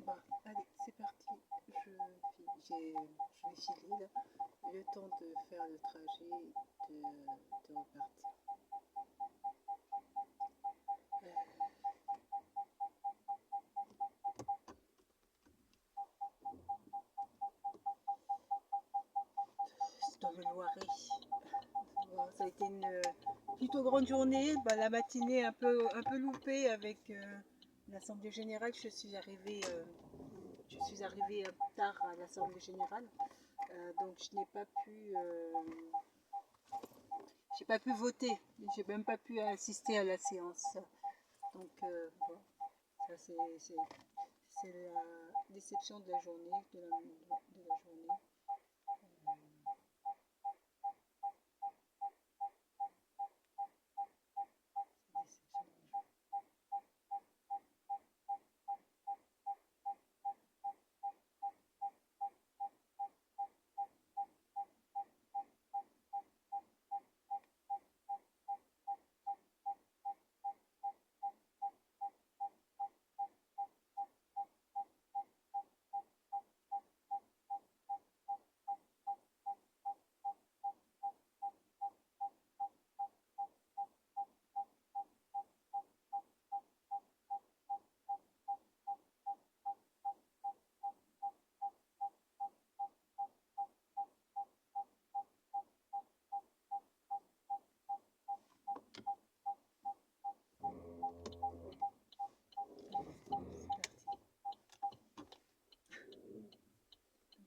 Bah, allez, c'est parti. Je vais filer là. Le temps de faire le trajet, de repartir. C'est dans le Loiret. Bon, ça a été une plutôt grande journée. Bah, la matinée un peu loupée avec l'Assemblée Générale. Je suis arrivée tard à l'Assemblée Générale. Donc je n'ai pas pu... j'ai pas pu voter, j'ai même pas pu assister à la séance. Donc bon, ça c'est la déception de la journée, de la journée.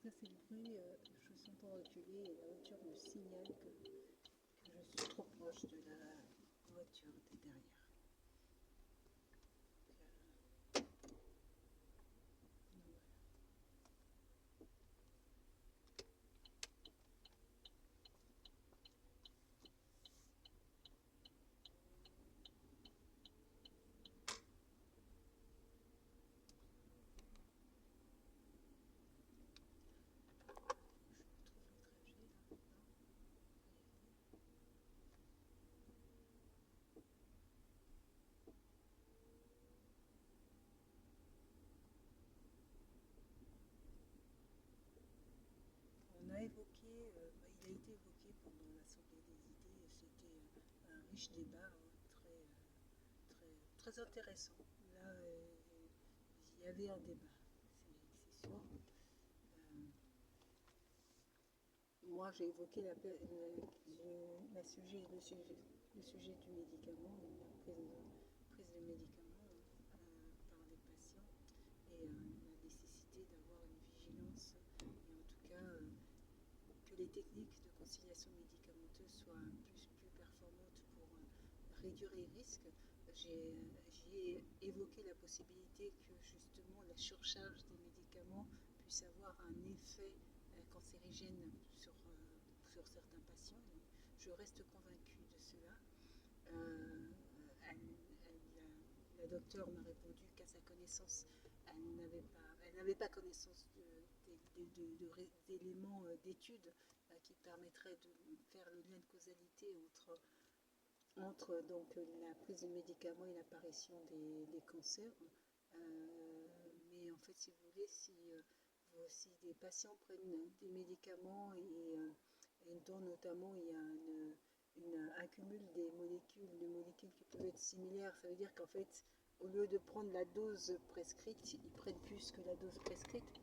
Ça c'est le bruit, je suis en train de reculer et la voiture me signale que je suis trop proche de la voiture de derrière. On a évoqué, il a été évoqué pendant l'Assemblée des idées, c'était un riche débat très intéressant. Là, il y avait un débat, c'est sûr. Moi, j'ai évoqué le sujet du médicament, la prise de médicaments par les patients et la nécessité d'avoir une vigilance et en tout cas que les techniques de conciliation médicamenteuse soient plus performantes pour réduire les risques. J'ai évoqué la possibilité que justement la surcharge des médicaments puisse avoir un effet cancérigène sur certains patients. Je reste convaincue de cela. La docteure m'a répondu qu'à sa connaissance, elle n'avait pas connaissance d'éléments d'études qui permettraient de faire le lien de causalité entre donc, la prise de médicaments et l'apparition des cancers. Mais en fait, si vous voulez, si des patients prennent des médicaments et dont notamment il y a un cumul de molécules qui peuvent être similaires, ça veut dire qu'en fait, au lieu de prendre la dose prescrite, ils prennent plus que la dose prescrite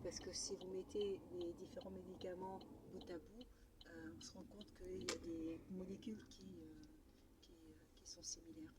parce que si vous mettez les différents médicaments bout à bout, on se rend compte qu'il y a des molécules qui sont similaires.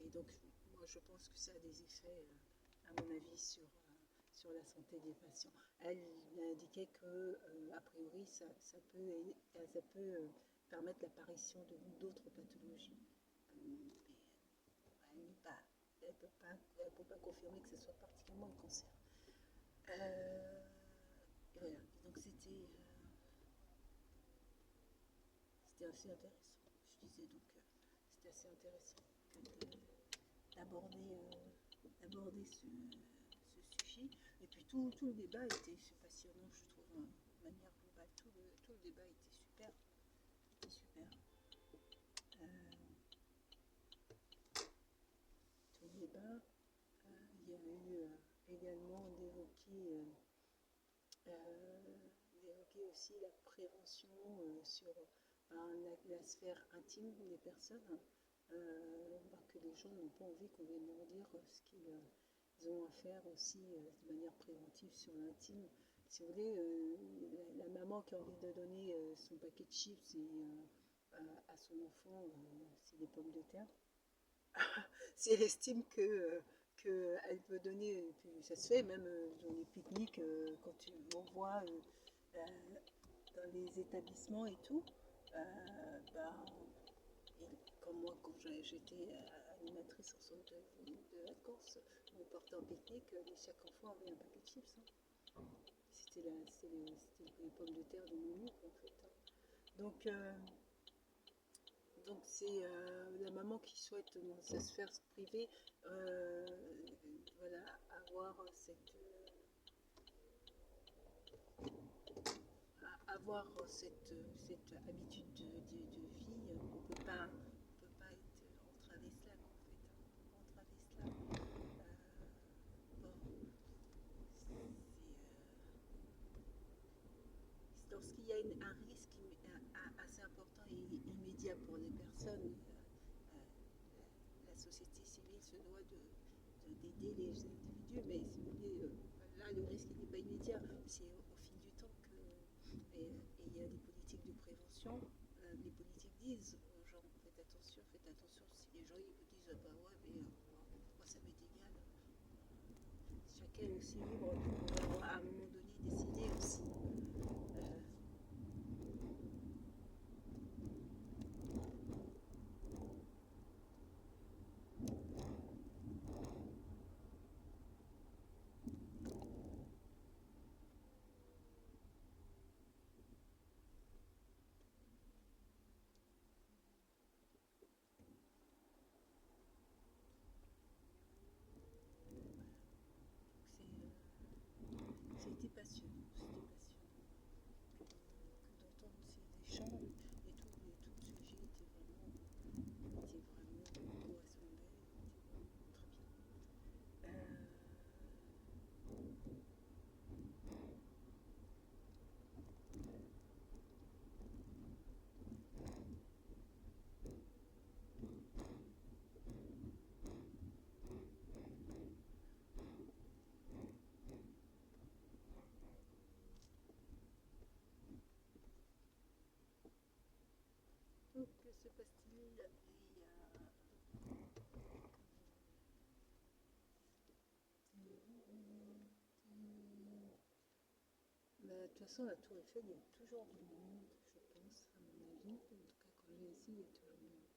Et donc, moi, je pense que ça a des effets, à mon avis, sur la santé des patients. Elle a indiqué que, a priori, ça peut permettre l'apparition d'autres pathologies. Mais elle ne peut pas confirmer que ce soit particulièrement le cancer. Et voilà, donc c'était assez intéressant. Je disais donc, c'était assez intéressant d'aborder ce sujet. Et puis tout le débat était passionnant, je trouve, de manière globale. Tout le débat était super. Était super. Tout le débat. il y a eu également d'évoquer aussi la prévention sur la sphère intime des personnes, que les gens n'ont pas envie qu'on vienne leur dire ce qu'ils ont à faire aussi de manière préventive sur l'intime. Si vous voulez, la maman qui a envie de donner son paquet de chips à son enfant, c'est des pommes de terre. Si elle estime qu'elle peut donner, et puis ça se fait même dans les pique-niques, on voit dans les établissements et tout, bah, comme moi quand j'étais animatrice en centre de vacances, on partait en pique-nique, chaque enfant avait un paquet de chips. Hein. C'était les pommes de terre de Moumou en fait. Hein. Donc c'est la maman qui souhaite dans sa sphère privée voilà, avoir cette habitude de vie. On peut pas être entraver cela en fait. On peut pas entraver cela. Bon, lorsqu'il y a un risque assez important et immédiat pour les personnes, la société civile se doit d'aider les individus, mais si vous voulez, là le risque n'est pas immédiat, c'est au fil du temps que. Et il y a des politiques de prévention. Les politiques disent aux gens faites attention. Si les gens ils disent bah ouais, mais moi ça m'est égal. Chacun est aussi libre de pouvoir à un moment donné décider aussi. C'était passionnant, d'entendre ces échanges et tout le sujet était vraiment correspondait, était vraiment très bien. Donc que se passe-t-il? Bah, de toute façon, la Tour Eiffel, il y a toujours du monde, je pense, à mon avis. En tout cas, quand je viens ici, il y a toujours du monde.